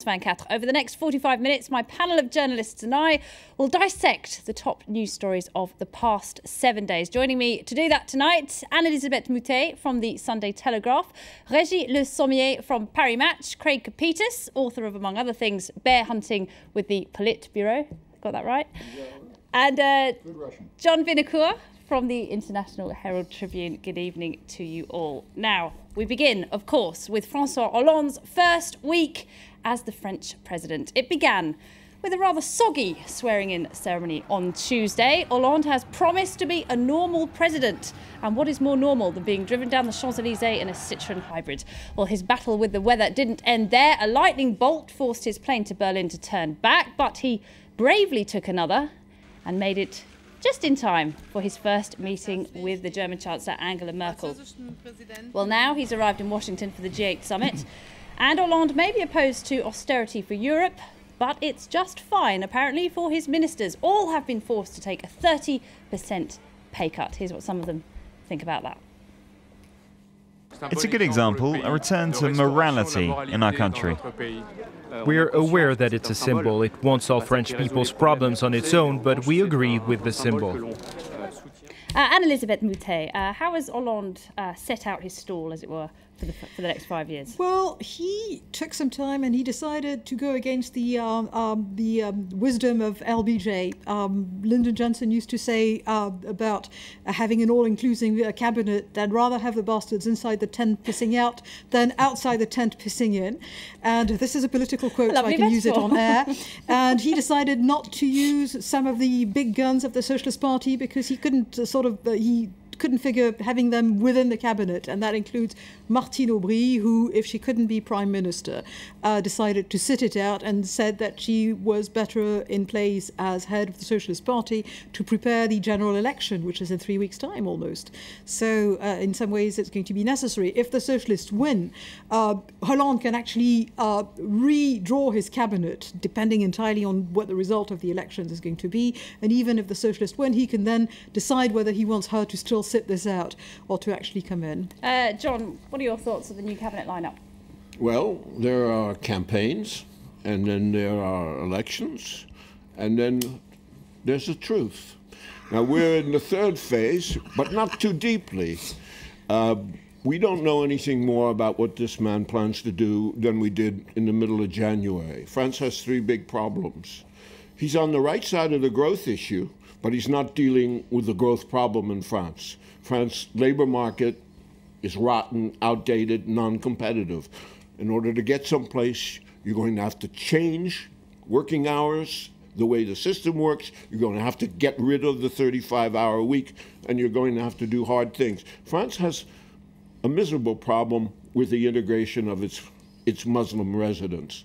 Over the next 45 minutes, my panel of journalists and I will dissect the top news stories of the past 7 days. Joining me to do that tonight, Anne-Elisabeth Moutet from the Sunday Telegraph, Régis Le Sommier from Paris Match, Craig Capetis, author of, among other things, Bear Hunting with the Politburo. Got that right? And John Vinocourt from the International Herald Tribune. Good evening to you all. Now, we begin, of course, with François Hollande's first week as the French president. It began with a rather soggy swearing-in ceremony on Tuesday. Hollande has promised to be a normal president. And what is more normal than being driven down the Champs-Élysées in a Citroën hybrid? Well, his battle with the weather didn't end there. A lightning bolt forced his plane to Berlin to turn back, but he bravely took another and made it just in time for his first meeting with the German Chancellor Angela Merkel. Well, now he's arrived in Washington for the G8 summit. And Hollande may be opposed to austerity for Europe, but it's just fine, apparently, for his ministers. All have been forced to take a 30% pay cut. Here's what some of them think about that. It's a good example, a return to morality in our country. We're aware that it's a symbol. It won't solve French people's problems on its own, but we agree with the symbol. Anne-Elisabeth Moutet, how has Hollande set out his stall, as it were, for the next 5 years? Well, he took some time and he decided to go against the wisdom of LBJ. Lyndon Johnson used to say about having an all-inclusive cabinet, they'd rather have the bastards inside the tent pissing out than outside the tent pissing in. And this is a political quote, so I can use it on air. And he decided not to use some of the big guns of the Socialist Party because he couldn't he couldn't figure having them within the cabinet, and that includes Martine Aubry, who, if she couldn't be prime minister, decided to sit it out and said that she was better in place as head of the Socialist Party to prepare the general election, which is in 3 weeks' time almost. So in some ways it's going to be necessary. If the Socialists win, Hollande can actually redraw his cabinet, depending entirely on what the result of the elections is going to be. And even if the Socialists win, he can then decide whether he wants her to still sit this out or to actually come in. John, what are your thoughts of the new cabinet lineup? Well, there are campaigns, and then there are elections, and then there's the truth. Now, we're in the third phase, but not too deeply. We don't know anything more about what this man plans to do than we did in the middle of January. France has three big problems. He's on the right side of the growth issue, but he's not dealing with the growth problem in France. France's labor market is rotten, outdated, non-competitive. In order to get someplace, you're going to have to change working hours, the way the system works. You're going to have to get rid of the 35-hour week, and you're going to have to do hard things. France has a miserable problem with the integration of its Muslim residents.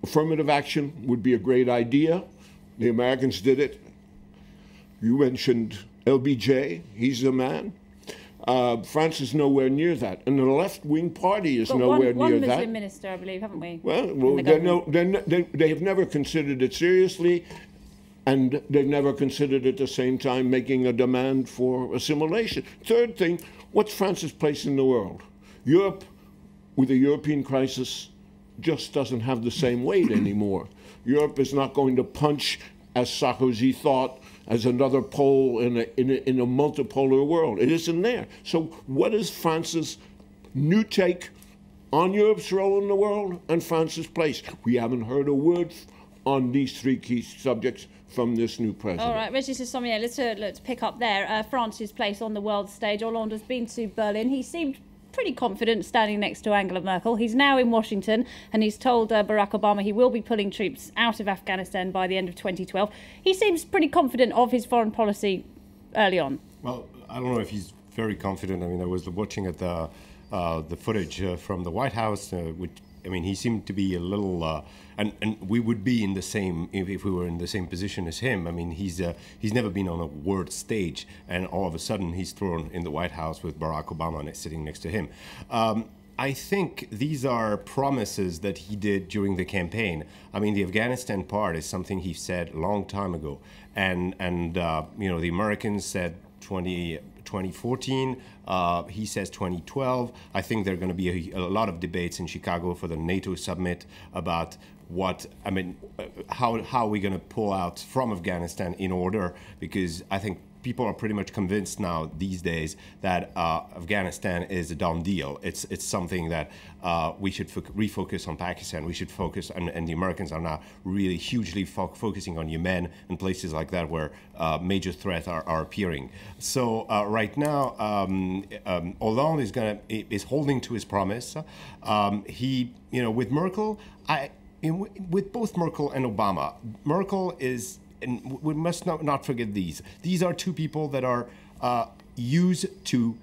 Affirmative action would be a great idea. The Americans did it. You mentioned LBJ, he's the man. France is nowhere near that. And the left-wing party is nowhere near that. One Muslim minister, I believe, haven't we? Well they have never considered it seriously, and they've never considered at the same time making a demand for assimilation. Third thing, what's France's place in the world? Europe, with the European crisis, just doesn't have the same weight anymore. Europe is not going to punch, as Sarkozy thought, as another pole in a multipolar world. It isn't there. So what is France's new take on Europe's role in the world and France's place? We haven't heard a word on these three key subjects from this new president. All right, Régis Le Sommier, let's pick up there. France's place on the world stage. Hollande has been to Berlin. He seemed pretty confident standing next to Angela Merkel. He's now in Washington, and he's told Barack Obama he will be pulling troops out of Afghanistan by the end of 2012. He seems pretty confident of his foreign policy early on. Well, I don't know if he's very confident. I mean, I was watching at the footage from the White House, which, I mean, he seemed to be a little, and we would be in the same, if we were in the same position as him. I mean, he's never been on a world stage, and all of a sudden he's thrown in the White House with Barack Obama sitting next to him. I think these are promises that he did during the campaign. I mean, the Afghanistan part is something he said a long time ago, and you know, the Americans said 2014. He says 2012. I think there are going to be a lot of debates in Chicago for the NATO summit about how are we going to pull out from Afghanistan in order, because I think people are pretty much convinced now these days that Afghanistan is a done deal. It's something that we should refocus on Pakistan. We should focus, and the Americans are now really hugely focusing on Yemen and places like that where major threats are appearing. So right now, Hollande is holding to his promise. With Merkel, with both Merkel and Obama, Merkel is. And we must not forget these. These are two people that are used to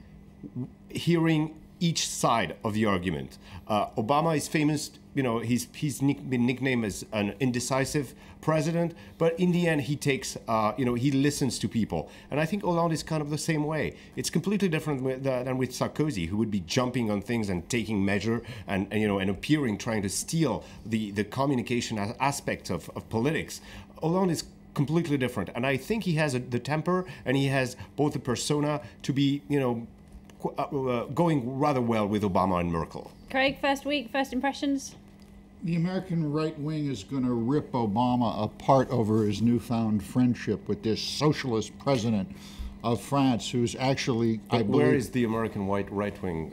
hearing each side of the argument. Obama is famous, he's been nicknamed as an indecisive president, but in the end he takes, he listens to people. And I think Hollande is kind of the same way. It's completely different than with Sarkozy, who would be jumping on things and taking measure and appearing, trying to steal the communication aspect of politics. Hollande is completely different, and I think he has the temper, and he has both the persona to be, going rather well with Obama and Merkel. Craig, first impressions? The American right wing is going to rip Obama apart over his newfound friendship with this socialist president of France, who's actually, I believe... Where is the American right wing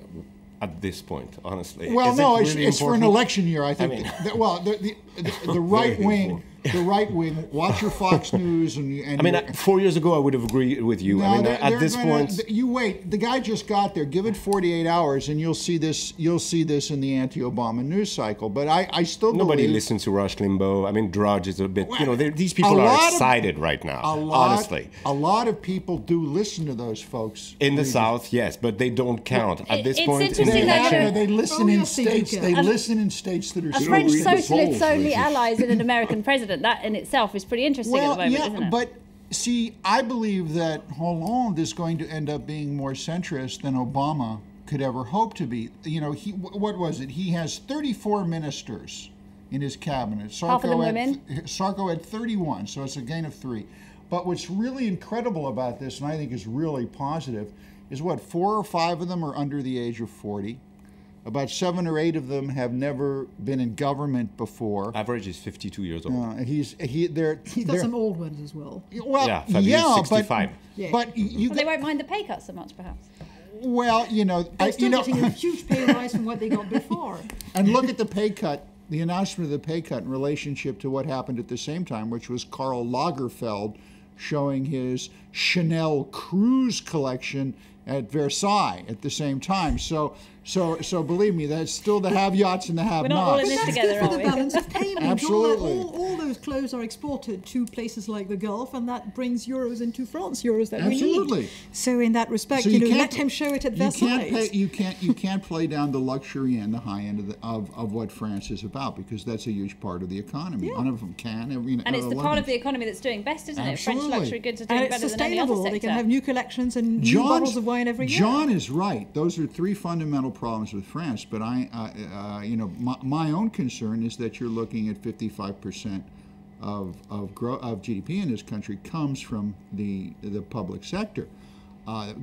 at this point, honestly? Well, no, it's for an election year, I think. The right wing... The right wing, watch your Fox News and 4 years ago I would have agreed with you. No, at this point, you wait. The guy just got there. Give it 48 hours, and you'll see this. You'll see this in the anti-Obama news cycle. But I still nobody listens to Rush Limbaugh. Drudge is a bit. These people are excited right now. Honestly, a lot of people do listen to those folks in the South. Yes, but they don't count at this point. It's interesting that they listen in states. They listen in states that are. A French socialist's only allies in an American president. That in itself is pretty interesting at the moment, isn't it? But see, I believe that Hollande is going to end up being more centrist than Obama could ever hope to be. What was it? He has 34 ministers in his cabinet. Half of them women. Sarko had 31, so it's a gain of 3. But what's really incredible about this, and I think is really positive, is 4 or 5 of them are under the age of 40. About 7 or 8 of them have never been in government before. Average is 52 years old. He's got some old ones as well. Well, yeah, 65. But they won't mind the pay cut so much, perhaps. Well, they're still getting a huge pay rise from what they got before. And look at the pay cut, the announcement of the pay cut in relationship to what happened at the same time, which was Karl Lagerfeld showing his Chanel cruise collection at Versailles at the same time. So believe me, that's still the have-yachts and the have-nots. We're not all in this That's together, good for are the we? balance of payment. Absolutely. All those clothes are exported to places like the Gulf, and that brings euros into France, euros that Absolutely. we need. So in that respect, So let him show it at Versailles. You can't play down the luxury and the high end of what France is about, because that's a huge part of the economy. Yeah. None of them can. And it's the part of the economy that's doing best, isn't it? French Absolutely. luxury goods are doing And it's better than any other sustainable. sector. They can have new collections and new bottles of wine every year. John is right. Those are 3 fundamental problems with France. But my own concern is that you're looking at 55% of GDP in this country comes from the public sector.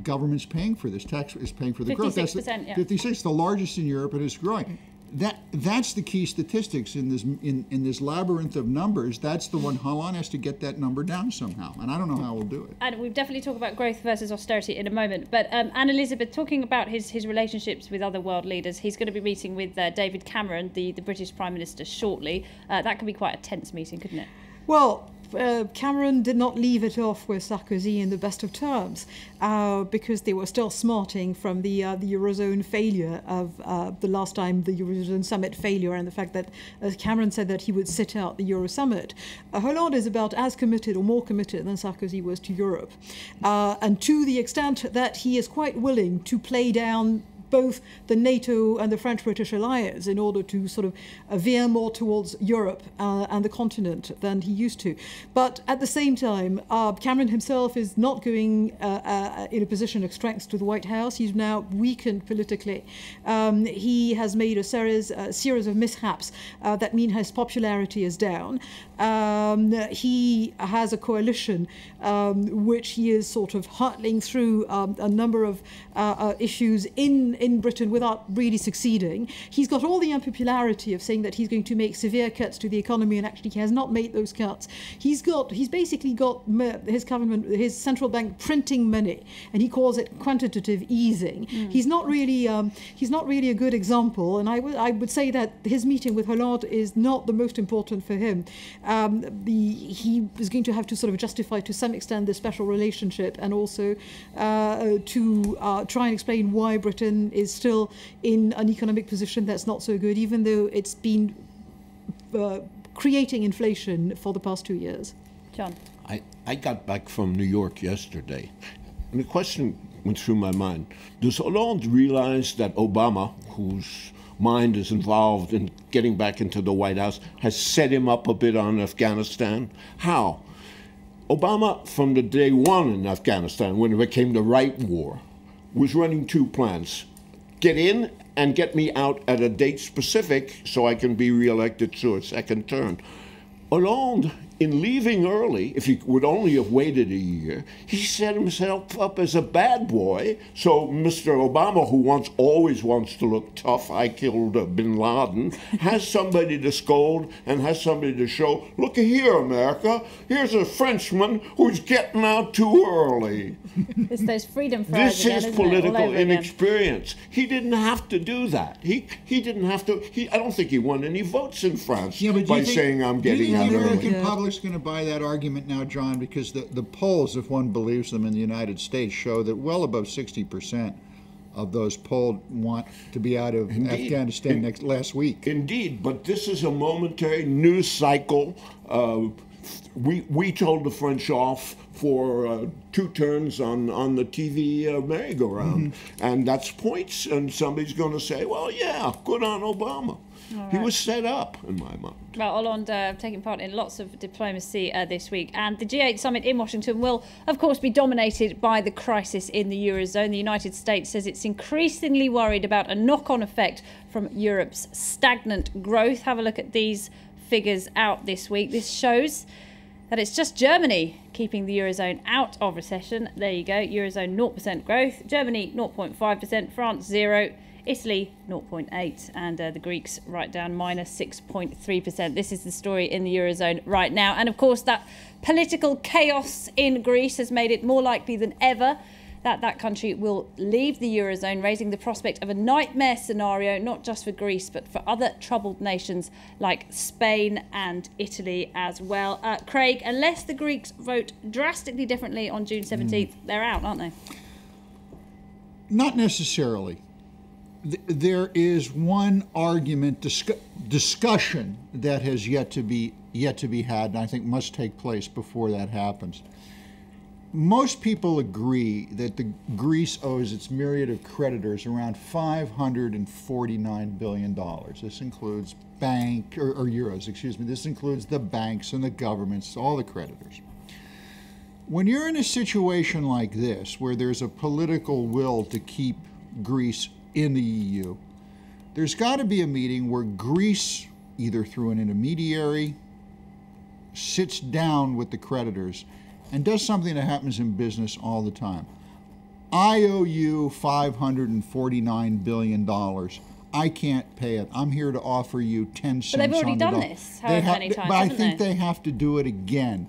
Government's paying for this. Tax is paying for the growth. 56%, yeah. 56, the largest in Europe, and it's growing. That's the key statistics in this labyrinth of numbers. That's the one. Hollande has to get that number down somehow, and I don't know how we'll do it. And we'll definitely talk about growth versus austerity in a moment. But Anne-Elizabeth, talking about his relationships with other world leaders, he's going to be meeting with David Cameron, the British Prime Minister, shortly. That could be quite a tense meeting, couldn't it? Well, Cameron did not leave it off with Sarkozy in the best of terms because they were still smarting from the Eurozone failure of the last time, the Eurozone summit failure, and the fact that Cameron said that he would sit out the Euro summit. Hollande is about as committed or more committed than Sarkozy was to Europe. And to the extent that he is quite willing to play down both the NATO and the French-British alliance in order to sort of veer more towards Europe and the continent than he used to. But at the same time, Cameron himself is not going in a position of strength to the White House. He's now weakened politically. He has made a series of mishaps that mean his popularity is down. He has a coalition which he is sort of hurtling through a number of issues in Britain without really succeeding. He's got all the unpopularity of saying that he's going to make severe cuts to the economy, and actually he has not made those cuts. He's basically got his government, his central bank printing money, and he calls it quantitative easing. He's not really a good example, and I would say that his meeting with Hollande is not the most important for him. He is going to have to sort of justify to some extent the special relationship, and also to try and explain why Britain is still in an economic position that's not so good, even though it's been creating inflation for the past 2 years. John. I got back from New York yesterday, and the question went through my mind. Does Hollande realize that Obama, whose mind is involved in getting back into the White House, has set him up a bit on Afghanistan? How? Obama, from the day one in Afghanistan, when it became the right war, was running two plans. Get in and get me out at a date specific so I can be reelected to a second term. Hollande, in leaving early, if he would only have waited a year, he set himself up as a bad boy. So Mr. Obama, who always wants to look tough, I killed bin Laden, has somebody to scold and has somebody to show, look here, America, here's a Frenchman who's getting out too early. It's those freedom fries again, This is political inexperience. He didn't have to do that. He didn't have to. I don't think he won any votes in France by saying I'm getting out early. The American public's going to buy that argument now, John, because the polls, if one believes them in the United States, show that well above 60% of those polled want to be out of Afghanistan last week. Indeed, but this is a momentary news cycle. We told the French off for 2 turns on the TV merry-go-round, and that's points, and somebody's going to say, well, yeah, good on Obama. Right. He was set up, in my mind. Well, Hollande taking part in lots of diplomacy this week. And the G8 summit in Washington will, of course, be dominated by the crisis in the Eurozone. The United States says it's increasingly worried about a knock-on effect from Europe's stagnant growth. Have a look at these figures out this week. This shows that it's just Germany keeping the Eurozone out of recession. There you go, Eurozone 0% growth, Germany 0.5%, France 0%, Italy 0.8%, and the Greeks right down -6.3%. This is the story in the Eurozone right now. And of course, that political chaos in Greece has made it more likely than ever that country will leave the Eurozone, raising the prospect of a nightmare scenario, not just for Greece, but for other troubled nations like Spain and Italy as well. Craig, unless the Greeks vote drastically differently on June 17th, they're out, aren't they? Not necessarily. There is one argument, discussion that has yet to be had, and I think must take place before that happens. Most people agree that Greece owes its myriad of creditors around $549 billion. This includes or euros, excuse me. This includes the banks and the governments, all the creditors. When you're in a situation like this, where there's a political will to keep Greece in the EU, there's got to be a meeting where Greece, either through an intermediary, sits down with the creditors and does something that happens in business all the time. I owe you $549 billion. I can't pay it. I'm here to offer you 10 cents on the dollar. But they've already done this however many times, but I think they have to do it again.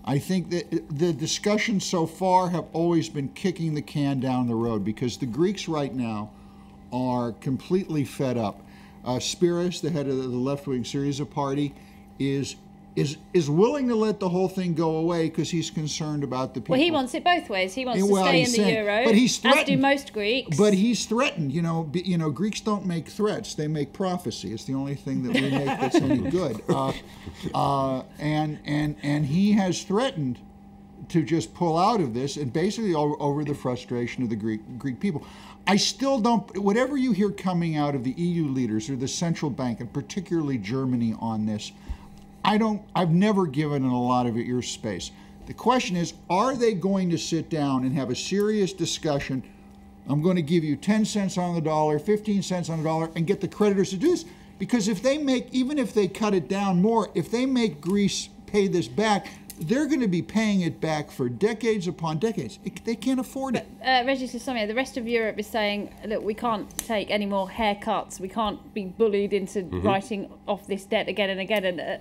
I think that the discussions so far have always been kicking the can down the road, because the Greeks right now are completely fed up. Spiros, the head of the left-wing Syriza party, is willing to let the whole thing go away because he's concerned about the people. Well, he wants it both ways. He wants to stay in the euro, but he's as do most Greeks. But he's threatened. You know, Greeks don't make threats; they make prophecy. It's the only thing that we make that's any good. And he has threatened to just pull out of this, and basically over the frustration of the Greek people. I still don't, whatever you hear coming out of the EU leaders or the central bank, and particularly Germany on this, I've never given it a lot of ear space. The question is, are they going to sit down and have a serious discussion? I'm going to give you 10 cents on the dollar, 15 cents on the dollar, and get the creditors to do this. Because if they make, even if they cut it down more, if they make Greece pay this back, they're going to be paying it back for decades upon decades. They can't afford it. Regis Sommier, the rest of Europe is saying, look, we can't take any more haircuts. We can't be bullied into writing off this debt again and again. And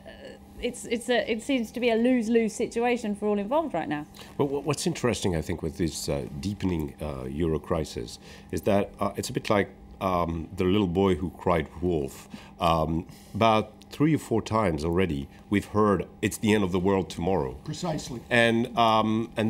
it seems to be a lose-lose situation for all involved right now. Well, what's interesting, I think, with this deepening euro crisis is that it's a bit like the little boy who cried wolf. About 3 or 4 times already, we've heard it's the end of the world tomorrow. Precisely. And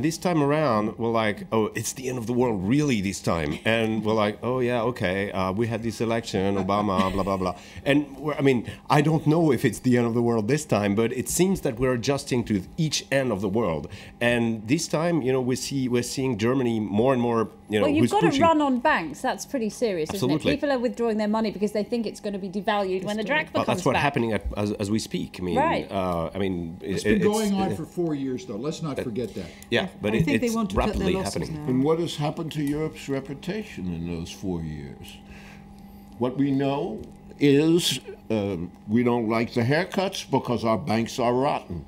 this time around, we're like, oh, it's the end of the world really this time. And we're like, oh yeah, okay, we had this election, Obama, blah, blah, blah. And I mean, I don't know if it's the end of the world this time, but it seems that we're adjusting to each end of the world. And this time, you know, we're seeing Germany more and more, you know, well, you've got to run on banks. That's pretty serious, Absolutely. Isn't it? People are withdrawing their money because they think it's going to be devalued when the drachma comes back. That's what's happening as we speak. I mean, right. It's been going on for 4 years, though. Let's not forget that. Yeah, but I think they it's want to cut their rapidly losses happening. now. And what has happened to Europe's reputation in those 4 years? What we know is we don't like the haircuts because our banks are rotten.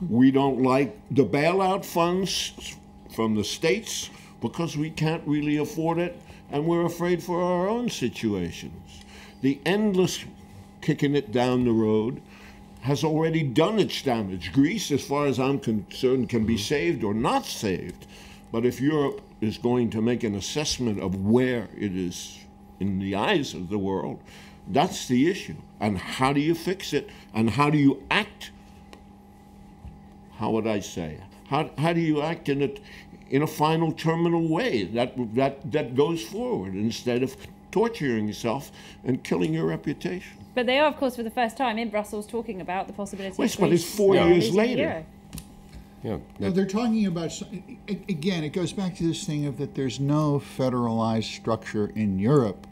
We don't like the bailout funds from the states because we can't really afford it, and we're afraid for our own situations. The endless kicking it down the road has already done its damage. Greece, as far as I'm concerned, can be saved or not saved. But if Europe is going to make an assessment of where it is in the eyes of the world, that's the issue. And how do you fix it? And how do you act? How would I say? How do you act in a final terminal way that goes forward instead of torturing yourself and killing your reputation? But they are, of course, for the first time in Brussels talking about the possibility Yes, of but it's 4 years later. Yeah. No, they're talking about, again, it goes back to this thing of that there's no federalized structure in Europe.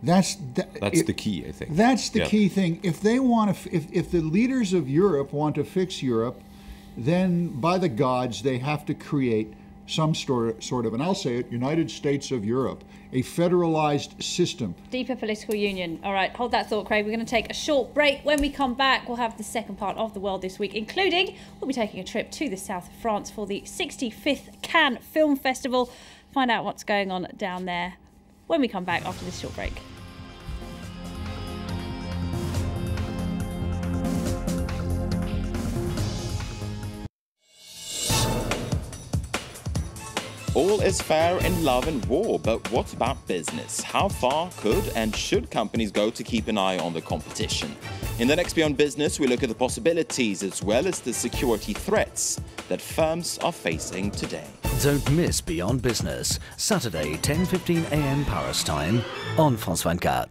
That's the key, I think. That's the key thing. If they want to, if the leaders of Europe want to fix Europe, then by the gods, they have to create some sort of, and I'll say it, United States of Europe, a federalized system. Deeper political union. All right, hold that thought, Craig. We're going to take a short break. When we come back, we'll have the second part of The World This Week, including we'll be taking a trip to the south of France for the 65th Cannes Film Festival. Find out what's going on down there when we come back after this short break. All is fair in love and war, but what about business? How far could and should companies go to keep an eye on the competition? In the next Beyond Business, we look at the possibilities as well as the security threats that firms are facing today. Don't miss Beyond Business, Saturday 10:15 a.m. Paris time on France 24.